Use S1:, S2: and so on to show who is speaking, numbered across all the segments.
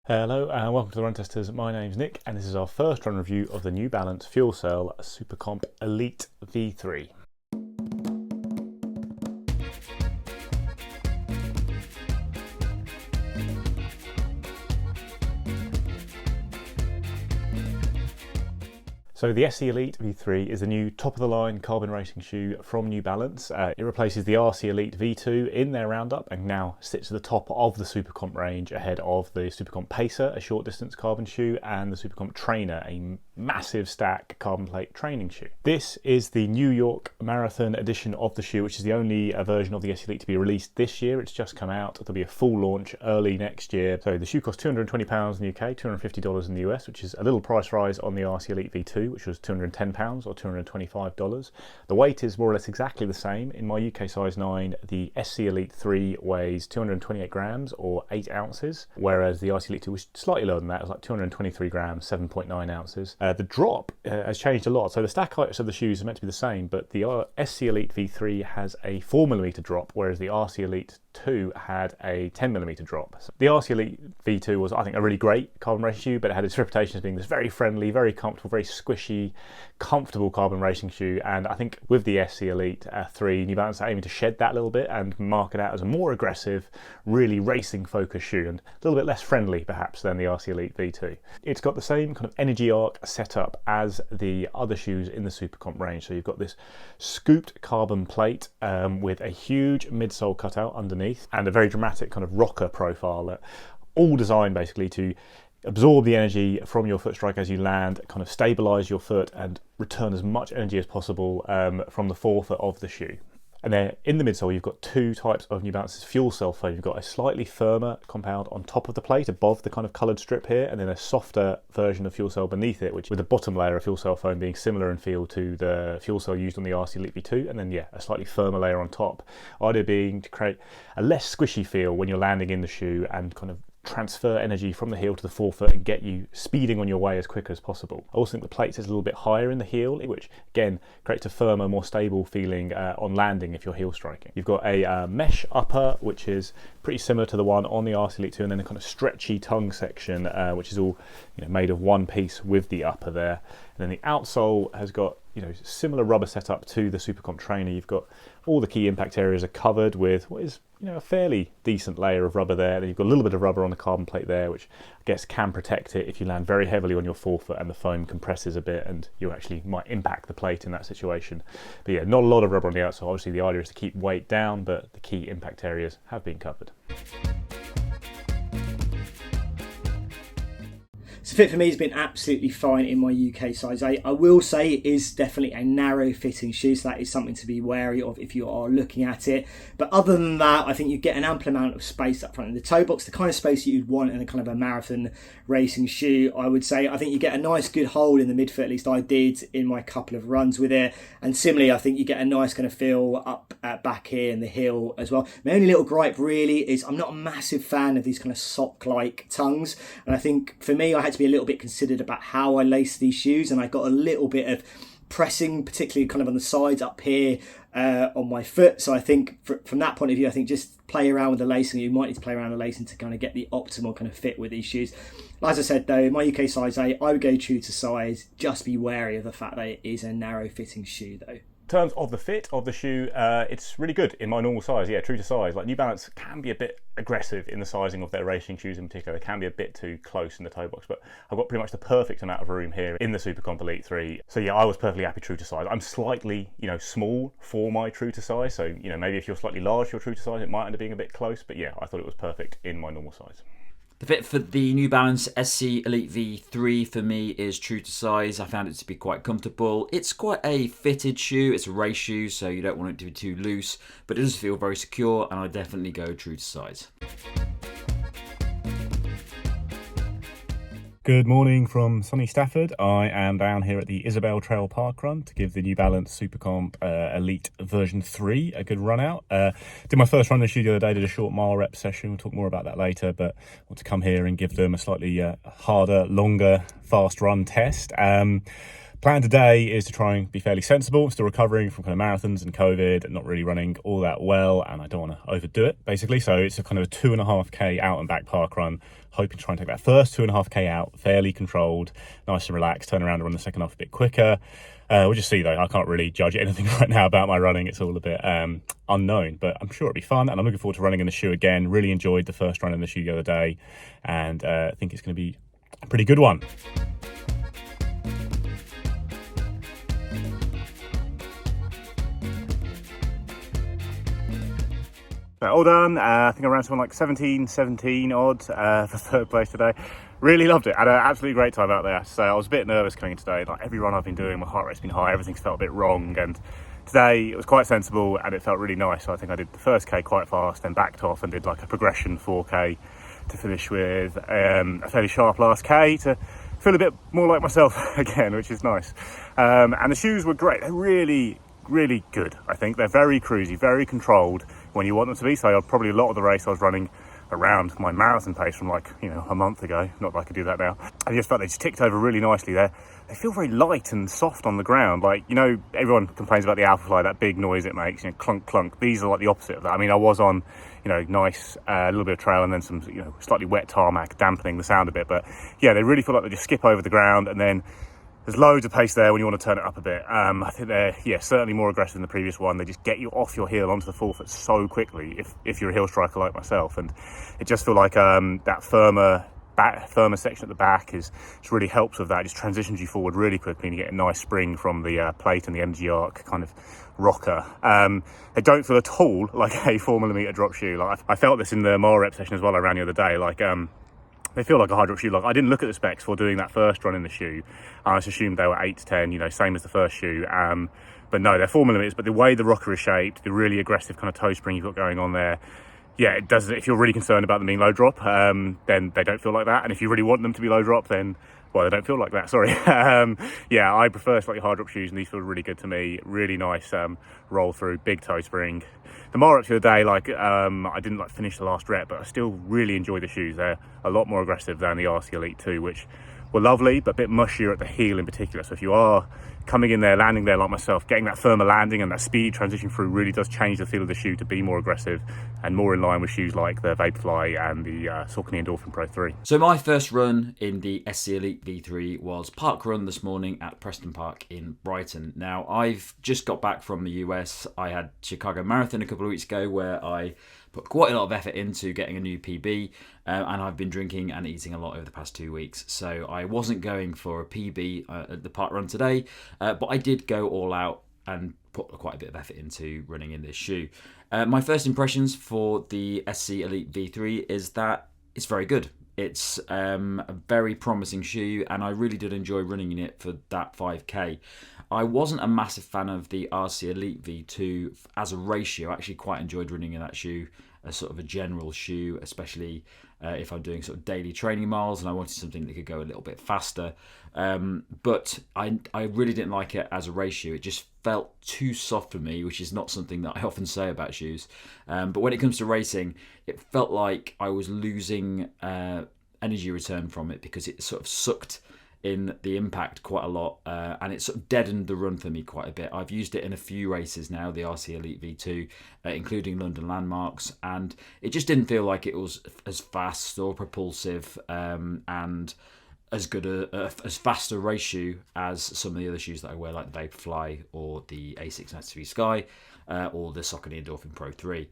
S1: Hello and welcome to the Run Testers. My name's Nick and this is our first run review of the New Balance Fuelcell SuperComp Elite V3. So the SC Elite V3 is the new top-of-the-line carbon racing shoe from New Balance. It replaces the RC Elite V2 in their roundup and now sits at the top of the SuperComp range ahead of the SuperComp Pacer, a short-distance carbon shoe, and the SuperComp Trainer, a massive stack carbon plate training shoe. This is the New York Marathon edition of the shoe, which is the only version of the SC Elite to be released this year. It's just come out. There'll be a full launch early next year. So the shoe costs £220 in the UK, $250 in the US, which is a little price rise on the RC Elite V2, which was £210 or $225. The weight is more or less exactly the same. In my UK size 9, the SC Elite 3 weighs 228 grams or 8 ounces, whereas the RC Elite 2 was slightly lower than that. It was like 223 grams, 7.9 ounces. The drop has changed a lot. So the stack heights of the shoes are meant to be the same, but the SC Elite V3 has a 4mm drop, whereas the RC Elite 2 had a 10mm drop. So the RC Elite V2 was, I think, a really great carbon racing shoe, but it had its reputation as being this very friendly, very comfortable, very squishy, comfortable carbon racing shoe. And I think with the SC Elite 3, New Balance are aiming to shed that a little bit and mark it out as a more aggressive, really racing focused shoe, and a little bit less friendly perhaps than the RC Elite V2. It's got the same kind of energy arc setup as the other shoes in the SuperComp range. So you've got this scooped carbon plate with a huge midsole cutout underneath and a very dramatic kind of rocker profile, all designed basically to absorb the energy from your foot strike as you land, kind of stabilize your foot and return as much energy as possible from the forefoot of the shoe. And then in the midsole, you've got two types of New Balance's Fuelcell foam. You've got a slightly firmer compound on top of the plate, above the kind of coloured strip here, and then a softer version of Fuelcell beneath it, which with the bottom layer of Fuelcell foam being similar in feel to the Fuelcell used on the RC Elite V2, and then yeah, a slightly firmer layer on top. Idea being to create a less squishy feel when you're landing in the shoe and kind of transfer energy from the heel to the forefoot and get you speeding on your way as quick as possible. I also think the plate is a little bit higher in the heel, which again creates a firmer, more stable feeling on landing if you're heel striking. You've got a mesh upper, which is pretty similar to the one on the RC Elite 2, and then a kind of stretchy tongue section, which is all made of one piece with the upper there. And then the outsole has got similar rubber setup to the SuperComp Trainer. You've got all the key impact areas are covered with what is a fairly decent layer of rubber there. Then you've got a little bit of rubber on the carbon plate there, which I guess can protect it if you land very heavily on your forefoot and the foam compresses a bit and you actually might impact the plate in that situation. But yeah, not a lot of rubber on the outsole. Obviously the idea is to keep weight down, but the key impact areas have been covered.
S2: So fit for me has been absolutely fine in my UK size 8. I will say it is definitely a narrow fitting shoe, so that is something to be wary of if you are looking at it. But other than that, I think you get an ample amount of space up front in the toe box, the kind of space you'd want in a kind of a marathon racing shoe, I would say. I think you get a nice good hold in the midfoot, at least I did in my couple of runs with it. And similarly, I think you get a nice kind of feel up at back here in the heel as well. My only little gripe really is I'm not a massive fan of these kind of sock-like tongues. And I think for me, I had to be a little bit considered about how I lace these shoes, and I got a little bit of pressing, particularly kind of on the sides up here on my foot. So I think from that point of view, I think just play around with the lacing. You might need to play around with the lacing to kind of get the optimal kind of fit with these shoes. As I said though, my UK size 8, I would go true to size. Just be wary of the fact that it is a narrow fitting shoe though.
S1: In terms of the fit of the shoe, it's really good in my normal size. Yeah, true to size. Like New Balance can be a bit aggressive in the sizing of their racing shoes in particular. They can be a bit too close in the toe box, but I've got pretty much the perfect amount of room here in the SuperComp Elite 3. So yeah, I was perfectly happy true to size. I'm slightly, small for my true to size. So, maybe if you're slightly large for your true to size, it might end up being a bit close, but yeah, I thought it was perfect in my normal size.
S3: The fit for the New Balance SC Elite V3 for me is true to size. I found it to be quite comfortable. It's quite a fitted shoe. It's a race shoe, so you don't want it to be too loose, but it does feel very secure, and I definitely go true to size.
S1: Good morning from sunny Stafford. I am down here at the Isabel Trail Park Run to give the New Balance SuperComp Elite version 3 a good run out. Did my first run in the shoe the other day, did a short mile rep session. We'll talk more about that later, but I want to come here and give them a slightly harder, longer, fast run test. Plan today is to try and be fairly sensible. Still recovering from kind of marathons and COVID and not really running all that well, and I don't want to overdo it basically. So it's a kind of a 2.5k out and back park run, hoping to try and take that first 2.5k out fairly controlled, nice and relaxed, turn around and run the second half a bit quicker. We'll just see though. I can't really judge anything right now about my running. It's all a bit unknown, but I'm sure it'll be fun, and I'm looking forward to running in the shoe again. Really enjoyed the first run in the shoe the other day, and I think it's going to be a pretty good one. All done. I think I ran something like 17 odd for third place today. Really loved it. Had an absolutely great time out there. So I was a bit nervous coming in today. Like every run I've been doing, my heart rate's been high. Everything's felt a bit wrong. And today it was quite sensible and it felt really nice. So I think I did the first K quite fast, then backed off and did like a progression 4K to finish with a fairly sharp last K to feel a bit more like myself again, which is nice. And the shoes were great. They're really good. I think they're very cruisy, very controlled when you want them to be. So probably a lot of the race I was running around my marathon pace from like, a month ago. Not that I could do that now. I just felt they just ticked over really nicely there. They feel very light and soft on the ground. Like, everyone complains about the Alphafly, that big noise it makes, clunk, clunk. These are like the opposite of that. I mean, I was on, nice, a little bit of trail and then some, slightly wet tarmac dampening the sound a bit. But yeah, they really feel like they just skip over the ground, and then there's loads of pace there when you want to turn it up a bit. I think they're, certainly more aggressive than the previous one. They just get you off your heel onto the forefoot so quickly if you're a heel striker like myself. And it just feels like that firmer section at the back just really helps with that. It just transitions you forward really quickly and you get a nice spring from the plate and the energy arc kind of rocker. They don't feel at all like a 4mm drop shoe. Like I felt this in the mile rep session as well I ran the other day. Like they feel like a hard drop shoe. Like I didn't look at the specs for doing that first run in the shoe. I just assumed they were 8 to 10, same as the first shoe. But no, they're 4mm. But the way the rocker is shaped, the really aggressive kind of toe spring you've got going on there, yeah, it does. If you're really concerned about them being low drop, then they don't feel like that. And if you really want them to be low drop, then well, they don't feel like that. Sorry. Yeah, I prefer slightly hard drop shoes, and these feel really good to me. Really nice roll through, big toe spring. The mile reps the other day, I didn't finish the last rep, but I still really enjoy the shoes. They're a lot more aggressive than the RC Elite 2, which were lovely, but a bit mushier at the heel in particular. So if you are coming in there, landing there like myself, getting that firmer landing and that speed transition through really does change the feel of the shoe to be more aggressive and more in line with shoes like the Vaporfly and the Saucony Endorphin Pro 3.
S3: So my first run in the SC Elite V3 was park run this morning at Preston Park in Brighton. Now, I've just got back from the US. I had Chicago Marathon a couple of weeks ago where I put quite a lot of effort into getting a new PB, and I've been drinking and eating a lot over the past 2 weeks. So I wasn't going for a PB at the park run today, but I did go all out and put quite a bit of effort into running in this shoe. My first impressions for the SC Elite V3 is that it's very good. It's a very promising shoe, and I really did enjoy running in it for that 5K. I wasn't a massive fan of the RC Elite V2 as a ratio. I actually quite enjoyed running in that shoe as sort of a general shoe, especially if I'm doing sort of daily training miles and I wanted something that could go a little bit faster. But I really didn't like it as a ratio. It just felt too soft for me, which is not something that I often say about shoes. But when it comes to racing, it felt like I was losing energy return from it because it sort of sucked in the impact quite a lot, and it sort of deadened the run for me quite a bit. I've used it in a few races now, the RC Elite V2, including London Landmarks, and it just didn't feel like it was as fast or propulsive and as good as fast a race shoe as some of the other shoes that I wear, like the Vaporfly or the A693 Sky or the Saucony Endorphin Pro 3.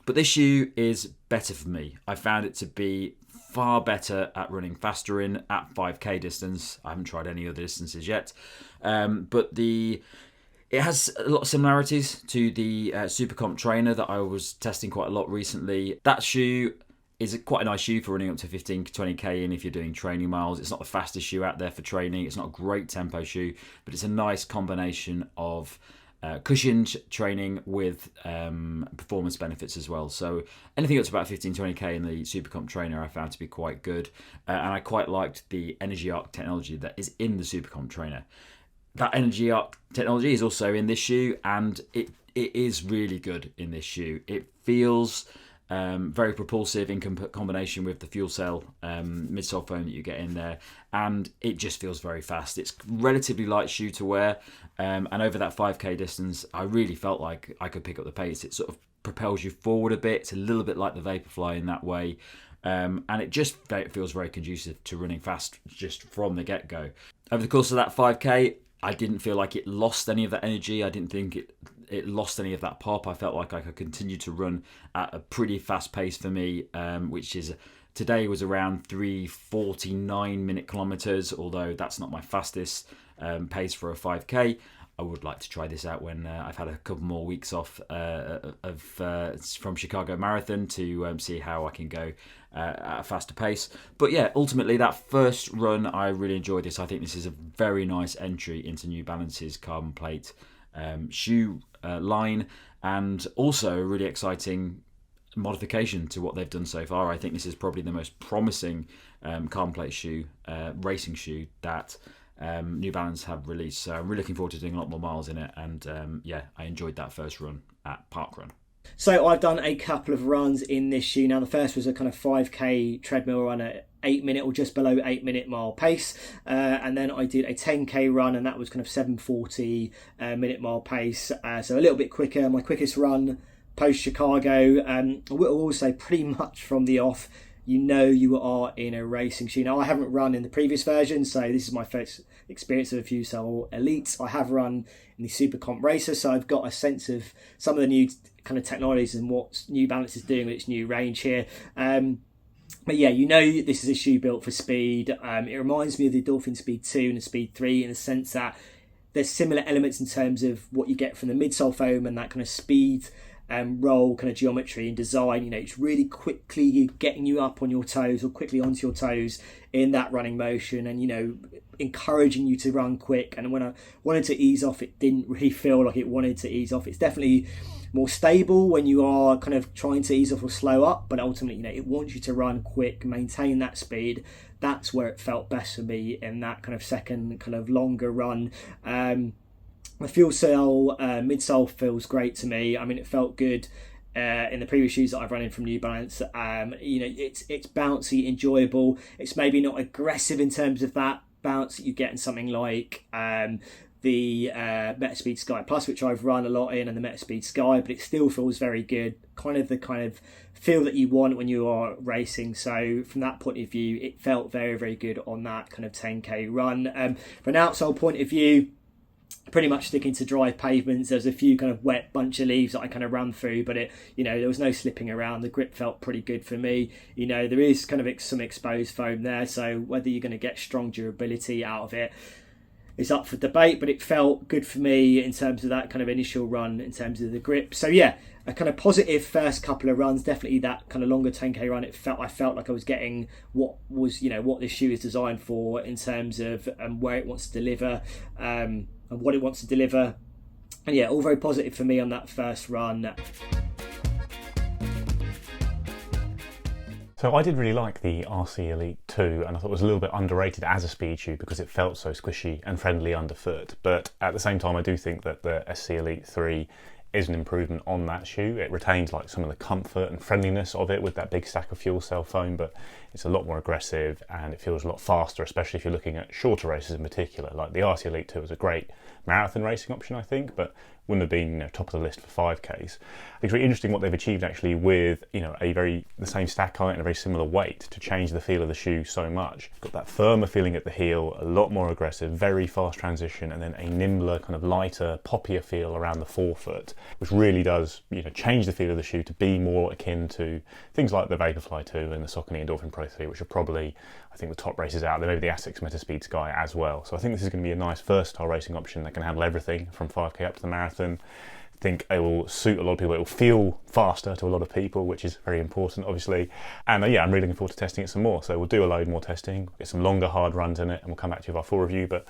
S3: But this shoe is better for me. I found it to be far better at running faster in at 5k distance. I haven't tried any other distances yet, but it has a lot of similarities to the SuperComp trainer that I was testing quite a lot recently. That shoe is quite a nice shoe for running up to 15 to 20k in if you're doing training miles. It's not the fastest shoe out there for training. It's not a great tempo shoe, but it's a nice combination of cushioned training with performance benefits as well. So anything up to about 15-20k in the SuperComp trainer I found to be quite good, and I quite liked the energy arc technology that is in the SuperComp trainer. That energy arc technology is also in this shoe, and it is really good in this shoe. It feels very propulsive in combination with the Fuelcell midsole foam that you get in there, and it just feels very fast. It's relatively light shoe to wear, and over that 5k distance, I really felt like I could pick up the pace. It sort of propels you forward a bit. It's a little bit like the Vaporfly in that way, and it just feels very conducive to running fast just from the get-go. Over the course of that 5k, I didn't feel like it lost any of that energy. I didn't think it lost any of that pop. I felt like I could continue to run at a pretty fast pace for me, which is today was around 3:49 minute kilometers, although that's not my fastest pace for a 5k. I would like to try this out when I've had a couple more weeks off from Chicago Marathon to see how I can go at a faster pace. But yeah, ultimately that first run, I really enjoyed this. I think this is a very nice entry into New Balance's carbon plate shoe line, and also a really exciting modification to what they've done so far. I think this is probably the most promising carbon plate shoe, racing shoe that New Balance have released. So I'm really looking forward to doing a lot more miles in it, and yeah, I enjoyed that first run at Parkrun.
S2: So I've done a couple of runs in this shoe. Now the first was a kind of 5k treadmill run at 8 minute or just below 8 minute mile pace, and then I did a 10k run, and that was kind of 7:40 minute mile pace, so a little bit quicker. My quickest run post Chicago. I will also pretty much from the off, you are in a racing shoe. Now I haven't run in the previous version, so this is my first experience of a Fuelcell Elites. I have run in the SuperComp Racer, so I've got a sense of some of the new kind of technologies and what New Balance is doing with its new range here. But yeah, this is a shoe built for speed. It reminds me of the Dolphin Speed 2 and the Speed 3 in the sense that there's similar elements in terms of what you get from the midsole foam and that kind of speed roll kind of geometry and design. It's really quickly getting you up on your toes or quickly onto your toes in that running motion, and encouraging you to run quick. And when I wanted to ease off, it didn't really feel like it wanted to ease off. It's definitely more stable when you are kind of trying to ease off or slow up, but ultimately it wants you to run quick, maintain that speed. That's where it felt best for me in that kind of second kind of longer run. The Fuelcell midsole feels great to me. I mean, it felt good in the previous shoes that I've run in from New Balance. It's bouncy, enjoyable. It's maybe not aggressive in terms of that bounce that you get in something like the Metaspeed Sky Plus, which I've run a lot in, and the Metaspeed Sky, but it still feels very good. The kind of feel that you want when you are racing. So from that point of view, it felt very, very good on that kind of 10k run. From an outsole point of view, pretty much sticking to dry pavements. There's a few kind of wet bunch of leaves that I kind of ran through, but there was no slipping around. The grip felt pretty good for me. There is kind of some exposed foam there, so whether you're going to get strong durability out of it is up for debate, but it felt good for me in terms of that kind of initial run in terms of the grip. So yeah, a kind of positive first couple of runs. Definitely that kind of longer 10k run, I felt like I was getting what this shoe is designed for in terms of where it wants to deliver and what it wants to deliver. And yeah, all very positive for me on that first run.
S1: So I did really like the RC Elite 2, and I thought it was a little bit underrated as a speed shoe because it felt so squishy and friendly underfoot. But at the same time, I do think that the SC Elite 3 is an improvement on that shoe. It retains like some of the comfort and friendliness of it with that big stack of Fuelcell foam, but it's a lot more aggressive and it feels a lot faster, especially if you're looking at shorter races in particular. Like the RC Elite 2 was a great marathon racing option, I think, but wouldn't have been top of the list for 5Ks. I think it's really interesting what they've achieved actually with the same stack height and a very similar weight to change the feel of the shoe so much. Got that firmer feeling at the heel, a lot more aggressive, very fast transition, and then a nimbler, kind of lighter, poppier feel around the forefoot, which really does change the feel of the shoe to be more akin to things like the Vaporfly 2 and the Saucony Endorphin Pro 3, which are probably, I think, the top races out there, maybe the Asics Metaspeed Sky as well. So I think this is going to be a nice versatile racing option that can handle everything from 5k up to the marathon. I think it will suit a lot of people. It will feel faster to a lot of people, which is very important, obviously. And yeah, I'm really looking forward to testing it some more. So we'll do a load more testing, get some longer hard runs in it, and we'll come back to you with our full review. But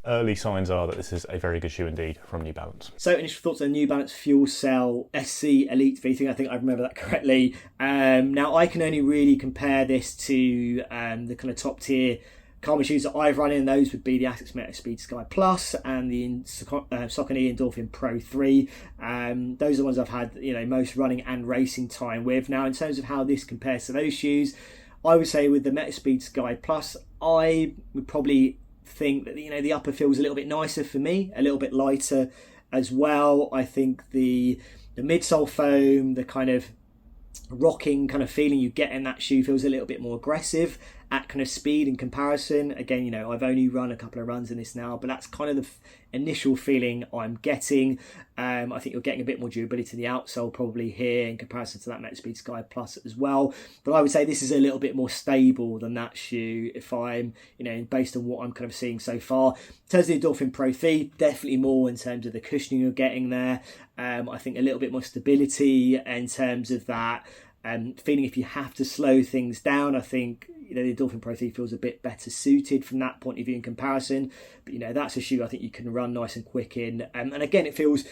S1: early signs are that this is a very good shoe indeed from New Balance.
S2: So initial thoughts on the New Balance Fuelcell SC Elite V3. I think I remember that correctly. Now I can only really compare this to the kind of top tier Carbon shoes that I've run in, those would be the Asics Meta Speed Sky Plus and the Saucony Endorphin Pro 3. Those are the ones I've had most running and racing time with. Now, in terms of how this compares to those shoes, I would say with the Meta Speed Sky Plus, I would probably think that the upper feels a little bit nicer for me, a little bit lighter as well. I think the midsole foam, the kind of rocking kind of feeling you get in that shoe feels a little bit more aggressive at kind of speed in comparison. Again, I've only run a couple of runs in this now, but that's kind of the initial feeling I'm getting. I think you're getting a bit more durability to the outsole probably here in comparison to that Meta Speed Sky Plus as well. But I would say this is a little bit more stable than that shoe if I'm, based on what I'm kind of seeing so far. In terms of the Endorphin Pro 3, definitely more in terms of the cushioning you're getting there. I think a little bit more stability in terms of that. Feeling if you have to slow things down, I think the Endorphin Pro 3 feels a bit better suited from that point of view in comparison. But that's a shoe I think you can run nice and quick in. And again, it feels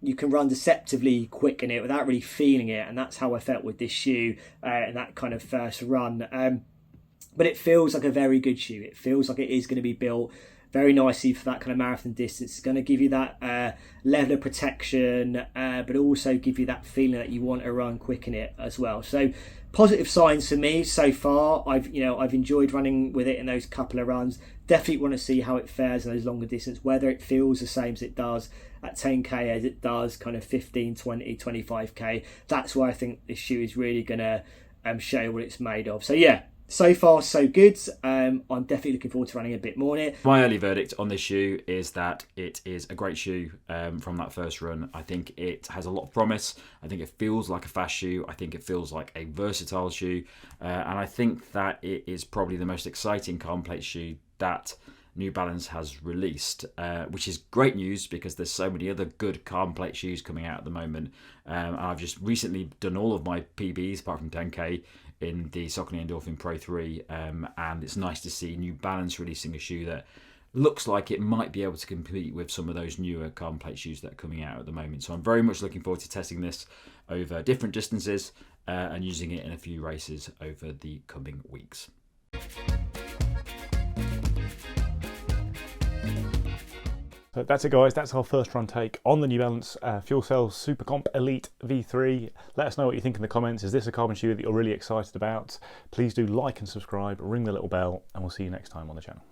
S2: you can run deceptively quick in it without really feeling it. And that's how I felt with this shoe in that kind of first run. But it feels like a very good shoe. It feels like it is going to be built very nicely for that kind of marathon distance. It's going to give you that level of protection, but also give you that feeling that you want to run quick in it as well. So positive signs for me so far. I've enjoyed running with it in those couple of runs. Definitely want to see how it fares in those longer distance, whether it feels the same as it does at 10k as it does kind of 15, 20, 25k. That's where I think this shoe is really going to show what it's made of. So yeah, so far, so good. I'm definitely looking forward to running a bit more in it.
S3: My early verdict on this shoe is that it is a great shoe from that first run. I think it has a lot of promise. I think it feels like a fast shoe. I think it feels like a versatile shoe. And I think that it is probably the most exciting carbon plate shoe that New Balance has released, which is great news because there's so many other good carbon plate shoes coming out at the moment. And I've just recently done all of my PBs apart from 10k in the Saucony Endorphin Pro 3, and it's nice to see New Balance releasing a shoe that looks like it might be able to compete with some of those newer carbon plate shoes that are coming out at the moment. So I'm very much looking forward to testing this over different distances and using it in a few races over the coming weeks.
S1: So that's it, guys. That's our first run take on the New Balance Fuelcell SuperComp Elite V3. Let us know what you think in the comments. Is this a carbon shoe that you're really excited about? Please do like and subscribe, ring the little bell, and we'll see you next time on the channel.